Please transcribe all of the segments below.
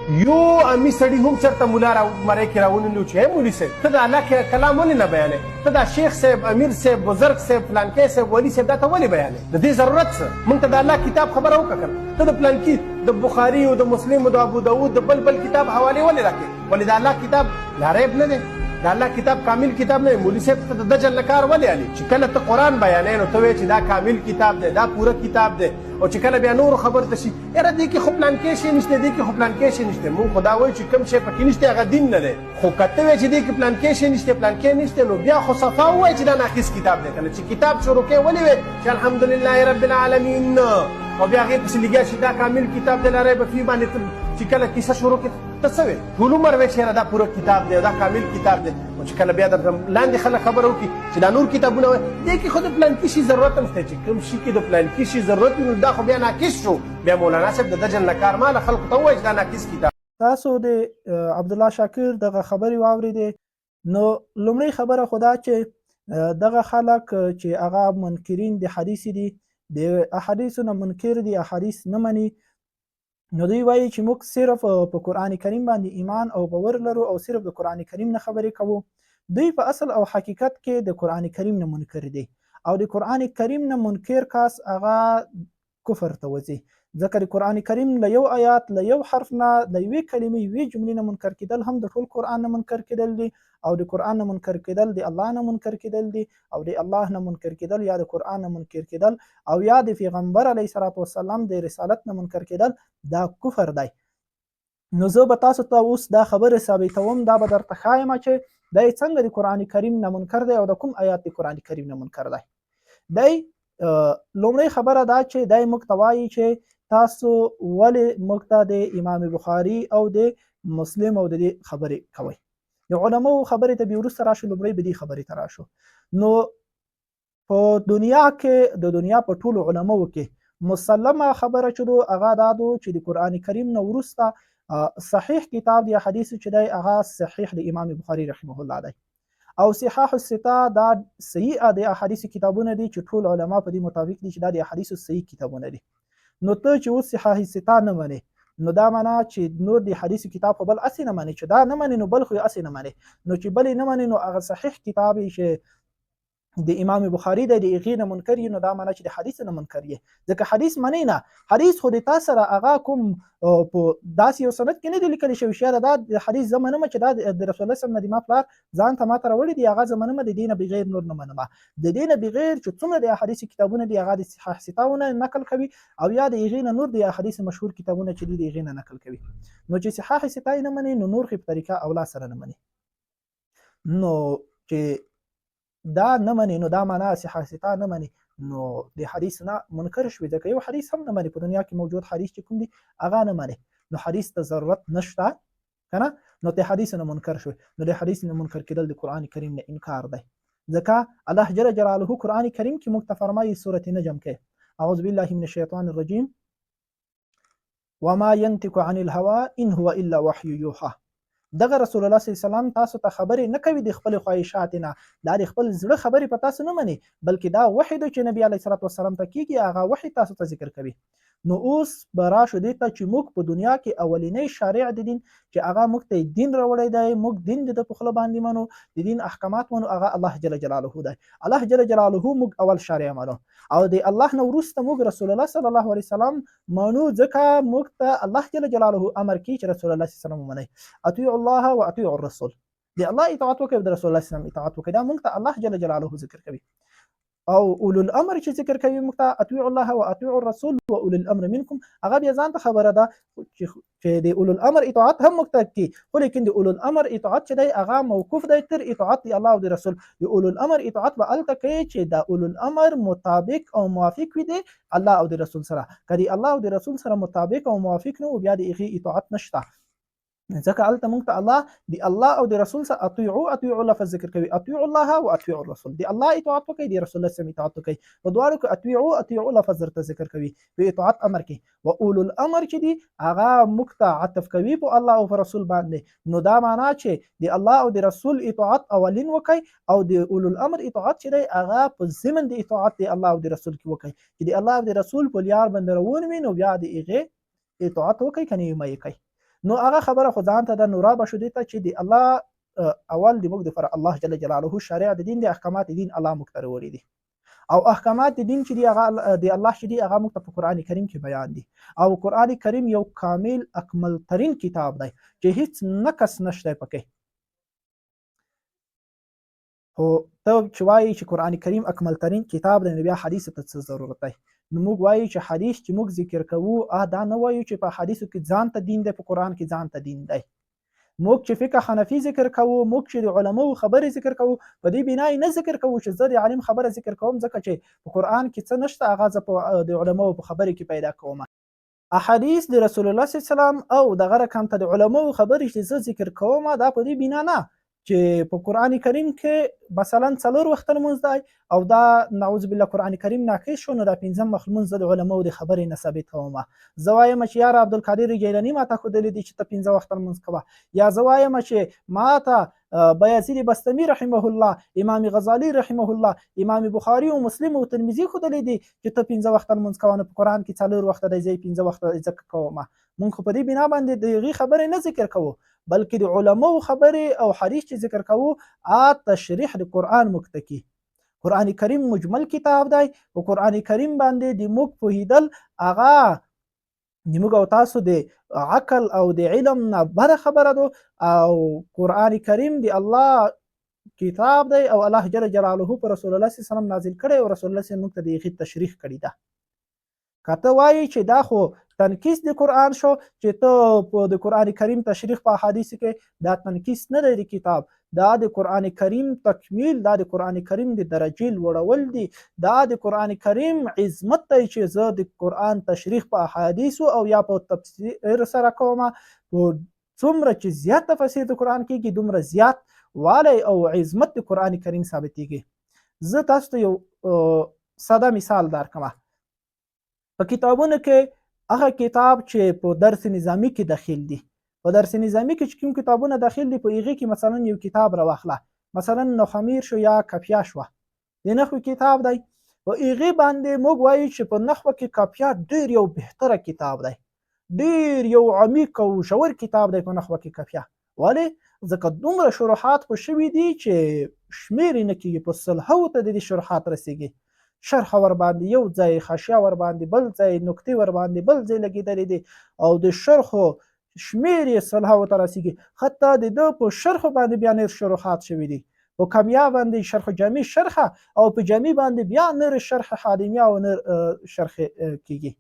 یو امي سړي هم چېرته ملا مرۍ کې راونیولو چې مولي صاحب ته د الله کلام ولې نه بیانې، ته دا شیخ صاحب، امیر صاحب، بزرګ صاحب، فلانکی صاحب، ولی صاحب دا ته ولې بیانې؟ د دې ضرورت څه؟ موږ ته د الله کتاب خبره وکړه کنه، ته د فلانکي د بخاري او د مسلم او د ابو داود د بل کتاب حوالې ولې راکړې؟ ولې د الله کتاب لا ریب نه دی؟ د الله کتاب کامل کتاب نه دی. مولوي صاحب ته د دجل نه کار ولې علي؟ چې کله ته قرآن بیانې نو ته وایې چې دا کامل کتاب دی، دا پوره کتاب دی، او چې کله بیا نورو خبرو ته شي یاره دې کې خو پلانکی شی نشته، دې کې خو پلانکی شی نشته. موږ خو دا وایو چې کوم شی پکې نشته هغه دین نه دی. خو که ته وایې چې دې کې پلانکی شی نشته، پلانکی نشته، نو بیا خو صفا ووایې چې دا ناقص کتاب دی کنه. چې کتاب شروع کوې ولې وایې چې الحمدلله رب العالمین، او بیا هغې پسې لګیا شي دا کامل کتاب دی لا ریب فیه باندې چې کله کیسه شروع کړې ته څه وایې؟ ټول عمر وایې چې یاره دا پوره کتاب دی او دا کامل کتاب دی. او چې کله بیا درته لاندې خلک خبره وکړي چې دا نور کتابونه وایي دې کې خو د پلانکي شي ضرورت هم شته. چې کوم شي کې د پلانکي شي ضرورت وي نو دا خو بیا ناقص شو. بیا مولانا صاحب د دجل نه کار ماله خلکو ته ووایي چې دا ناقص کتاب. تاسو د عبدالله شاکر دغه خبرې واورېدې. نو لومړی خبره خو دا چې دغه خلک چې هغه منکرین د حدیث دي، د احادیثو نه منکر دي، احادیث نه مني، نو دوی وایي چې موږ صرف په قرآن کریم باندې ایمان او باور لرو او صرف د قرآن کریم نه خبرې کوو. دوی په اصل او حقیقت کې د قرآن کریم نه منکر دي، او د قرآن کریم نه منکر کاس هغه کفر ته وځي. ځکه د قرآن کریم له یو آیات، له یو حرف نه، له یوې کلمې، یوې جملې نه منکر کېدل هم د ټول قرآن نه منکر کېدل دي، او د قرآن نه منکر کېدل د الله نه منکر کېدل دي، او د الله نه منکر کېدل یا د قرآن نه منکر کېدل او یا د پیغمبر علیه الصلاة والسلام د رسالت نه منکر کېدل دا کفر دی. نو زه به تاسو ته اوس دا خبره ثابتوم، دا به درته ښایم چې دی څنګه د قرآن کریم نه منکر دی او د کوم آیات د قرآن کریم نه منکر دی. دی لومړی خبره دا چې دی موږ ته وایي چې تاسو ولې موږ ته د امام بخاري او د مسلم او د دې خبرې کوئ. د علماو خبرې ته بیا وروسته راشو، لومړی به دې خبرې ته راشو. نو په دنیا کې، د دنیا په ټولو علماو کې مسلمه خبره چې دو هغه دا دو چې د قرآن کریم نه وروسته صحیح کتاب یا حدیث چې دی هغه صحیح د امام بخاري رحمه الله دی، او صحاح السته دا صحیح د احادیث کتابونه دي چې ټول علما په دې مطابق دي چې دا د احادیثو صحیح کتابونه دي. نو ته چې اوس صحاح السته نه منې، نو دا معنا چې نور د حدیث کتاب خو بل اسې نه منې، چې دا نه منې نو بل خو یې اسې نه منې. نو چې بل یې نه منې نو هغه صحیح کتاب چې د امام بخاري د هغې نه منکر یې، نو دا معنا چې د حدیث نه منکر یې. ځکه حدیث منې نه، حدیث خو د تا سره هغه کوم په داسې یو سند کې نه دی لیکلی شوی چې دا د حدیث زه منمه چې دا د رسول الله صلی الله علیه وسلم نه د ما پلار ځان ته ماته راوړي دي، هغه زه منمه، د دې نه بغیر نور نه منمه. د دې نه بغیر چې څومره د احادیث کتابونه دي هغه د صحاح ستاونه نقل کوي، او یا د هغې نه نور د احادیث مشهور کتابونه چې دي د هغې نه نقل کوي. نو چې صحاح ستا یې نه منې نو نور خو په طریقه اولا سره نه منې. نو چې دا نه منې نو دا معنا صحاح ستا نه منې نو د حدیث نه منکر شوي، ځکه یو حدیث هم نه منې، په دنیا کې موجود حدیث چې کوم دي هغه نه منې، نو حدیث ته ضرورت نشته که نه، نو د حدیث نه منکر شوي. نو د حدیث نه منکر کېدل د قرآن کریم نه انکار دی، ځکه الله جل جلاله قرآن کریم کې موږ ته فرمایي سورة نجم کې اعوذ بالله من الشیطان الرجیم وما ينطق عن الهوى ان هو الا وحی یوحى. دغه رسول الله صلی الله علیه وسلم تاسو ته خبرې نه کوي د خپل خواهشات نه، دا د خپل زړه خبرې په تاسو نه مني، بلکې دا وحی دی چې نبی علیه الصلاة والسلام ته کېږي، هغه وحی تاسو ته ذکر کوي. نو اوس به راشو دې ته چې موږ په دنیا کې اولنی شارع د دین چې هغه موږ ته دین راوړی دی، موږ دین د په خوله باندې منو، د دین احکامات منو، هغه الله جل جلاله دی. الله جل جلاله موږ اول شارع منو، او د الله نه وروسته موږ رسول الله صلی الله علیه وسلم منو، ځکه موږ ته الله جل جلاله امر کوي چې رسول الله صلی الله علیه وسلم ومنئ. اطیعوا الله واطیعوا الرسول، د الله اطاعت وکړئ، د رسول الله صلی الله علیه وسلم اطاعت وکړئ. دا موږ ته الله جل جلاله ذکر کوي. او اولو الامر چې ذکر کوي موږ ته اطیعوا الله واطیعوا الرسول واولو الامر منکم، هغه بیا ځان ته خبره ده چې د اولو الامر اطاعت هم موږ ته کوي، خو لیکن د اولو الامر اطاعت چې دی هغه موقوف دی تر اطاعت د الله او د رسول. د اولو الامر اطاعت به هلته کوي چې د اولو الامر مطابق او موافق وي د الله او د رسول سره. که د الله او د رسول سره مطابق او موافق نه و بیا د هغې اطاعت نشته، ځکه هلته موږ ته الله د الله او د رسول سره اطیعوا لفظ ذکر کوي، اطیعوا الله او اطیعوا الرسول، د الله اطاعت وکړئ، د رسول الله صلی الله علیه وسلم اطاعت وکړئ. په دواړو کې اطیعوا لفظ درته ذکر کوي په اطاعت امر کې. و اولو الامر چې دي هغه موږ ته عطف کوي په الله او په رسول باندې، نو دا معنا چې د الله او د رسول اطاعت اولین وکړئ، او د اولو الامر اطاعت چې دی هغه په ضمن د اطاعت د الله او د رسول کې وکړئ، چې د الله او د رسول په لیار باندې روان وي نو بیا د هغې اطاعت وکړئ، که نه یې مه یې کوئ. نو هغه خبره خو ځان ته ده، نو را به شو دې ته چې د الله اول د موږ دپاره الله جل جلاله شریع د دین د احکامات د دین الله موږ ته راوړي دي، او احکامات د دین چې دي هغه د الله چې دي هغه موږ ته په قرآن کریم کې بیان دي، او قرآن کریم یو کامل اکمل ترین کتاب دی چې هیڅ نقص نشته پکې. خو ته چې وایي چې قرآن کریم اکمل ترین کتاب دی، نو بیا حدیث ته څه ضرورت دی؟ نو موږ وایو چې حدیث چې موږ ذکر کوو دا نه وایو چې په حدیثو کې ځان ته دین دی، په قرآن کې ځان ته دین دی. موږ چې فقه حنفي ذکر کوو، موږ چې د علماو خبرې ذکر کوو، په دې بنا نه ذکر کوو چې زه د عالم خبره ذکر کوم ځکه چې په قرآن کې څه نشته، هغه زه د علماو په خبرې کې پیدا کوم. احادیث د رسول الله صلی الله علیه وسلم او دغه رقم ته د علماو خبرې چې زه ذکر کوم دا په دې بنا نه چې په قرآن کریم کې مثلا 4 وخت لمونځ دی او دا نعوذ بالله قرآن کریم ناقص شو، نو دا 5 وخت لمونځ د علماو د خبرې نه ثابتوم. زه وایم چې یار عبدالقادر جیلاني ماته ښودلی دي چې ته 5 وخت لمونځ کوه، یا زه وایم چې ماته بایزید بستمي رحمه الله، امام غزالی رحمه الله، امام بخاري او مسلم او ترمذي ښودلی دي چې ته 5 وخت لمونځ کوه، نو په قرآن کې 4 وخت دی، زه 5 وخت ځکه کوم. مونږ خو په دې بنا باندې د هغې خبرې نه ذکر کوو، بلکې د علماو خبرې او حدیث چې ذکر کوو تشریح د قرآن موږ ته کی. قرآن کریم مجمل کتاب دی، په قرآن کریم باندې د موږ پوهېدل هغه د موږ او تاسو د عقل او د علم نه بره خبره ده، او قرآن کریم د الله کتاب دی او الله جل جلاله په رسول الله صلی الله علیه وسلم نازل کړی او رسول الله صلی الله علیه وسلم موږ ته د هغې تشریح کړې ده. که ته وایې چې دا خو تنکیس د قرآن شو چې ته د قرآن کریم تشریح په احادیثو کې، دا تنکیس نه دی د کتاب، دا د قرآن کریم تکمیل، دا د قرآن کریم د درجې لوړول دي، دا د قرآن کریم عظمت دی چې زه د قرآن تشریح په احادیثو او یا په تفسیر سره کوم. څومره چې زیات تفسیر د قرآن کېږي دومره زیات والی او عظمت د قرآن کریم ثابتېږي. زه تاسو ته یو ساده مثال درکړم. په کتابونو کې هغه کتاب چې په درس نظامی کې داخل دي، په درس نظامی کې چې کوم کتابونه داخل دي په هغې کې مثلا یو کتاب راواخله، مثلا نخامیر شو یا کافیه شوه، د نحوې کتاب دی، په هغې باندې موږ وایو چې په نحوه کې کافیه ډېر یو بهتره کتاب دی، ډېر یو عمیق او ژور کتاب دی په نحوه کې کافیه. ولې؟ ځکه دومره شروحات خو شوي دي چې شمېر یې نه کېږي، په سلهو ته د دې شروحات رسېږي، شرح ور باندې یو ځای، حاشیه ور باندې بل ځای، نکتې ور باندې بل ځای لګېدلې دي، او د شرحو شمېر یې سلهو ته رسېږي. حتی د ده په شرحو باندې بیا نور شروحات شوي دي، په کامیه باندې شرح جامع شرحه، او په جامع باندې بیا نور شرح حادمیه او نور شرح کېږي.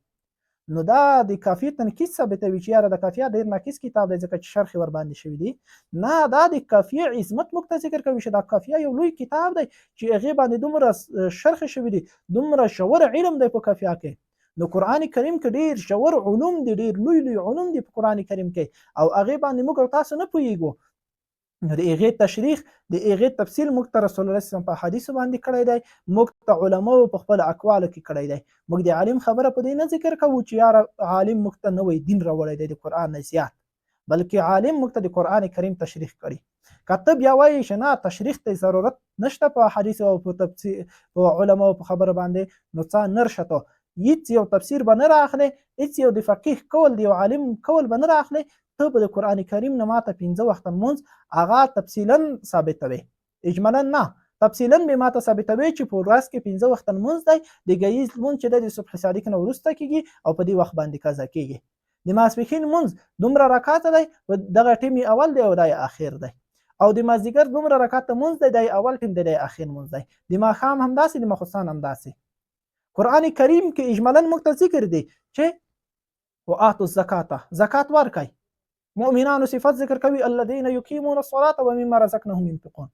نو دا د کافیه تنکیس ثابتوي چې یاره د کافیه ډېر ناقص کتاب دی ځکه چې شرح ور باندې شوي دي. نه، دا د کافیه عظمت موږ ته ذکر کوي چې دا کافیه یو لوی کتاب دی چې هغې باندې دومره شرح شوي دي، دومره ژور علم دی په کافیه کې. نو قرآن کریم کې ډېر ژور علوم دي، ډېر لوی لوی علوم دي په قرآن کریم کې، او هغې باندې موږ او تاسو نه پوهېږو. نو د هغې تشریح، د هغې تفصیل موږ ته رسول الله صلی الله علیه وسلم په حدیثو باندې کړی دی، موږ ته علماو په خپلو اقوالو کې کړی دی. موږ د عالم خبره په دې نه ذکر کوو چې یاره عالم موږ ته نوی دین راوړی دی د قرآن نه زیات، بلکې عالم موږ ته د قرآن کریم تشریح کړي. که ته بیا وایې چې نه تشریح ته ضرورت نشته په حدیثو او په علماو په خبره باندې، نو څه نرشه ته هېڅ یو تفسیر به نه رااخلې، هېڅ یو د فقیه قول د یو عالم قول به نه رااخلې، ته به د قرآن کریم نه ماته 5 وخته لمونځ هغه تفصیلا ثابتوي، اجمالا نه، تفصیلا به ماته ثابتوي چې په ورځ کې 5 وخته لمونځ دی، د ګهیځ لمونځ چې دی د صبح صادق نه وروسته کېږي او په دې وخت باندې قضا کېږي. د ماسپښین لمونځ دومره رکعاته دی، په دغه ټیم یې اول دی او دا یې اخر دی، او د مازدیګر دومره رکعاته لمونځ دی، دا یې اول ټیم دی، دا یې اخر لمونځ دی، د ماښام همداسې، د ماخوستان همداسې. قرآن کریم کې اجمالا موږ ته ذکر دی چې وآتوا الزکاة، زکات ورکئ. مؤمنانو صفت ذکر کوي الذین یقیمون الصلاة ومما رزقناهم ينفقون.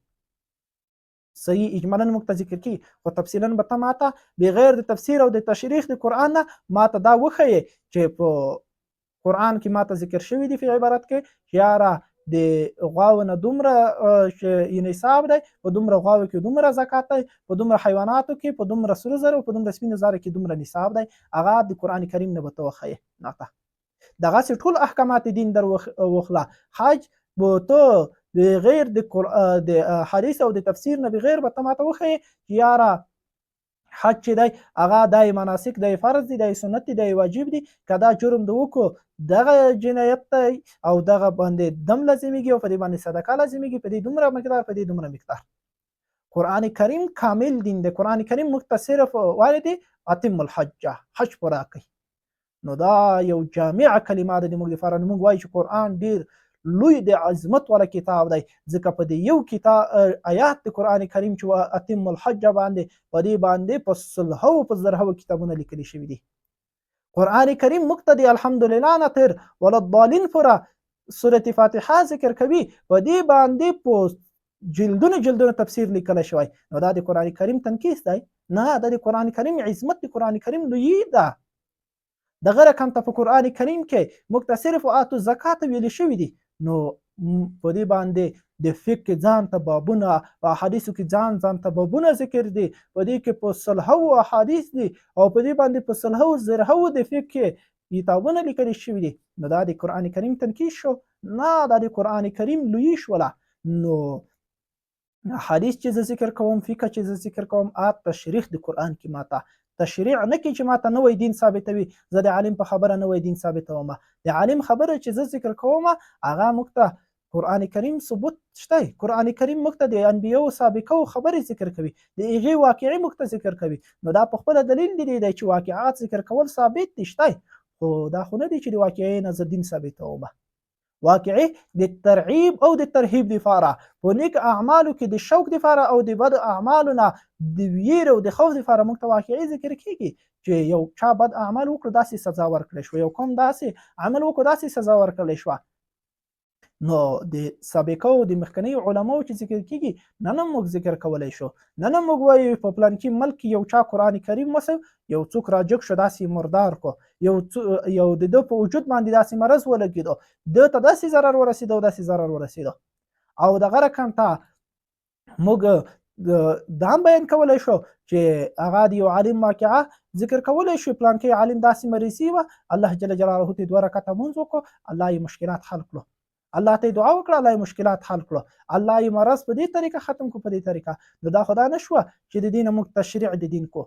صحیح اجمالا موږ ته ذکر کی، خو تفصیلا به ته ماته بغیر د تفسیر او د تشریح د قرآن نه ماته دا وښیې چې په قرآن کې ماته ذکر شوي دي په عبارت کې چې یاره د غواو نه دومره نصاب دی، په دومره غواو کې دومره زکات دی، په دومره حیواناتو کې، په دومره سرو زرو، په دومره سپینو زرو کې دومره نصاب دی، هغه د قرآن کریم نه به ته وښیې ماته. دغسې ټول احکامات دین در وخله. حج به ته بغیر د حدیث او د تفسیر نه بغیر به ته ماته وښیې چې یاره حج چې دی هغه دای مناسک دی فرض دی دی سنت دی دی واجب دی که دا جرم د وکړو دغه جنایت دی او دغه باندې دم لازمیږي او په دې باندې صدقه لازمیږي په دې دومره مقدار په دې دومره مقدار. قرآن کریم کامل دین دی. قرآن کریم موږ ته صرف وایي دی اتم الحجه حج پوره کوي. نو دا یو جامع کلمه ده د موږ لپاره. نو موږ وایو چې قرآن ډیر لوی د عظمت والا کتاب دی ځکه په دې یو کتاب آیات د قرآن کریم چې اتم الحج باندې په دې باندې په سلهو په زرهو کتابونه لیکلي شوي دي. قرآن کریم موږ ته د الحمدلله نه تر ولضالین پوره سورة فاتحه ذکر کوي په دې باندې په جلدونه تفسیر لیکلی شوی. نو دا د قرآن کریم تنکیس دی؟ نه، دا د قرآن کریم عظمت د قرآن کریم لویي ده. دغه رقم ته په قرآن کریم کې موږ ته صرف آتو زکات ویلي شوي دي. نو په دې باندې د فقه ځان ته بابونه، په احادیثو کې ځان ته بابونه ذکر دي، په دې کې په سلهو احادیث دي او په دې باندې په سلهو زرهو د فقه کتابونه لیکل شوي دي. نو دا د قرآن کریم تنکیس شو؟ نه، دا د قرآن کریم لویي شوله. نو حدیث چې زه ذکر کوم، فقه چې زه ذکر کوم، تشریح د قرآن کې ماته تشریع نه کوي چې ماته نوی دین ثابتوي. زه د عالم په خبره نوی دین ثابتوم. د عالم خبره چې زه ذکر کوم هغه موږ ته قرآن کریم ثبوت شته. قرآن کریم موږ ته د انبیاو سابقو خبرې ذکر کوي، د هغې واقعي موږ ته ذکر کوي. نو دا په خپله دلیل دی چې واقعات ذکر کول ثابت دي شته، خو دا خو نه دی چې د واقعي نه زه دین ثابتوم. واقعي د ترعیب او د ترهیب دپاره، په نیک اعمالو کې د شوق دپاره او د بد اعمالو نه د ویرې او د خوف دپاره موږ ته واقعي ذکر کېږي چې یو چا بد اعمال وکړو داسې سزا ورکړی شوه، یو قوم داسې عمل وکړو داسې سزا ورکړلی شوه. نو د سابقو د مخکنیو علماو چې ذکر کېږي نن هم موږ ذکر کولی شو. نن هم موږ وایو په پلانکي ملک یو چا قرآن کریم وسو، یو څوک راجګ شو داسې مردار کو، یو د ده په وجود باندې داسې مرض ولګېدو، ده ته داسې ضرر ورسېدو داسې ضرر ورسېدو. او دغه رقم ته موږ دا هم بیان کولی شو چې هغه د یو عالم واقعه ذکر کولی شو. پلانکي عالم داسې مریضي وه، الله جل جلاله ته 2 رکعته لمونځ وکړو، الله یې مشکلات حل کړو. الله ته دعا وکړه، الله یې مشکلات حل کړو. الله یې مرض په دې طریقه ختم کړو، په دې طریقه. نو دا خو دا نه شوه چې د دې نه موږ تشریع د دین کو.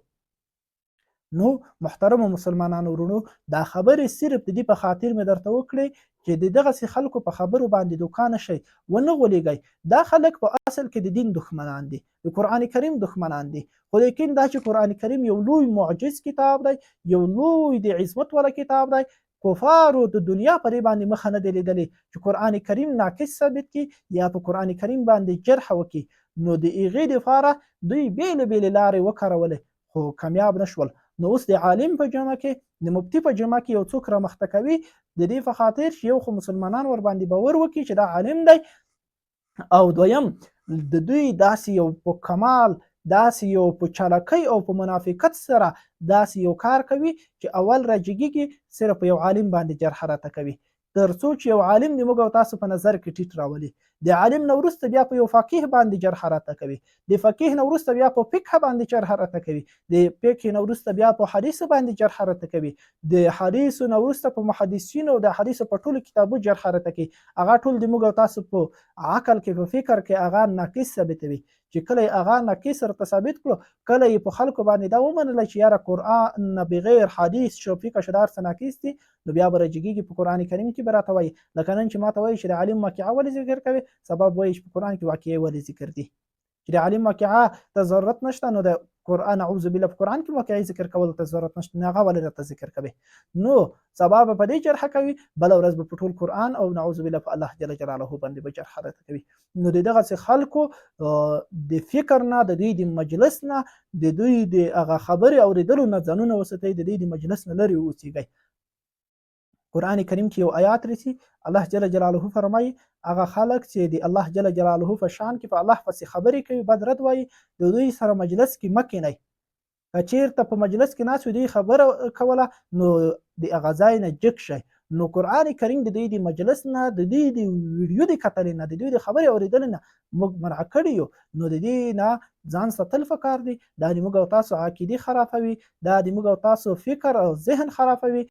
نو محترمو مسلمانانو ورونو، دا خبرې صرف د دې په خاطر مې درته وکړې چې د دغسې خلکو په خبرو باندې دوکه نه شئ، ونه غولېږئ. دا خلک په اصل کې د دین دښمنان دي، د قرآن کریم دښمنان دي. خو لیکن دا چې قرآن کریم یو لوی معجز کتاب دی، یو لوی د عظمت والا کتاب دی، کفارو د دنیا په دې باندې مخه نه دی لیدلې چې قرآن کریم ناقص ثابت کړي یا په قرآن کریم باندې جرح وکړي. نو د هغې دپاره دوی بېلې بېلې لارې وکارولې خو کامیاب نه شول. نو اوس د عالم په جمع کې، د مفتي په جمع کې یو څوک رامخته کوي د دې په خاطر چې یو خو مسلمانان ورباندې باور وکړي چې دا عالم دی، او دویم د دوی داسې یو په کمال، داسې یو په چالاکۍ او په منافقت سره داسې یو کار کوي چې اول راجګېږي صرف په یو عالم باندې جرح راته کوي، تر څو چې یو عالم د موږ او تاسو په نظر کې ټیټ راولي. د عالم نه وروسته بیا په یو فقیه باندې جرح راته کوي، د فقیه نه وروسته بیا په فقه باندې جرح راته کوي، د فقه نه وروسته بیا په حدیثو باندې جرح راته کوي، د حدیثو نه وروسته په محدثینو او د حدیثو په ټولو کتابو جرح راته کوي. هغه ټول د موږ او تاسو په عقل کې، په فکر کې هغه ناقص ثابتوي. چې کله یې هغه ناقص ورته ثابت کړو، کله یې په خلکو باندې دا ومنله چې یاره قرآن نه بغیر حدیث شو، فقه شو، دا هر څه ناقص دي، نو بیا به راجګېږي په قرآن کریم کې به راته وایي. لکه نن چې ما ته وایي چې د عالم واقعه ولې ذکر کوي، سبب وایي چې په قرآن کې واقعې ولې ذکر دي، چې د عالم واقعه ته ضرورت نشته، نو د قرآن اعوذ بالله په قرآن کې واقعي ذکر کول ته ضرورت نشته، نو هغه ولې راته ذکر کوي. نو سبا به په دې جرح کوي، بله ورځ به په ټول قرآن او نعوذ بالله په الله جل جلاله باندې به جرح راته کوي. نو د دغسې خلکو د فکر نه، د دوی د مجلس نه، د دوی د هغه خبرې اورېدلو نه ځانونه وساتئ، د دوی د مجلس نه لرې اوسېږئ. قرآن کریم کې یو آیات رسي، الله جل جلاله فرمایي هغه خلک چې د الله جل جلاله په شان کې په الله پسې خبرې کوي، بد رد وایي، د دوی سره مجلس کې مه کینئ. که چېرته په مجلس کې ناست وي دوی خبره کوله، نو د هغه ځای نه جګ شئ. نو قرآن کریم د دوی د مجلس نه، د دوی د ویډیو د کتلې نه، د دوی د خبرې اورېدلې نه موږ منع کړي یو. نو د دې نه ځان ساتل پکار دی. دا د موږ او تاسو عقیدې خرابوي، دا د موږ او تاسو فکر او ذهن خرابوي.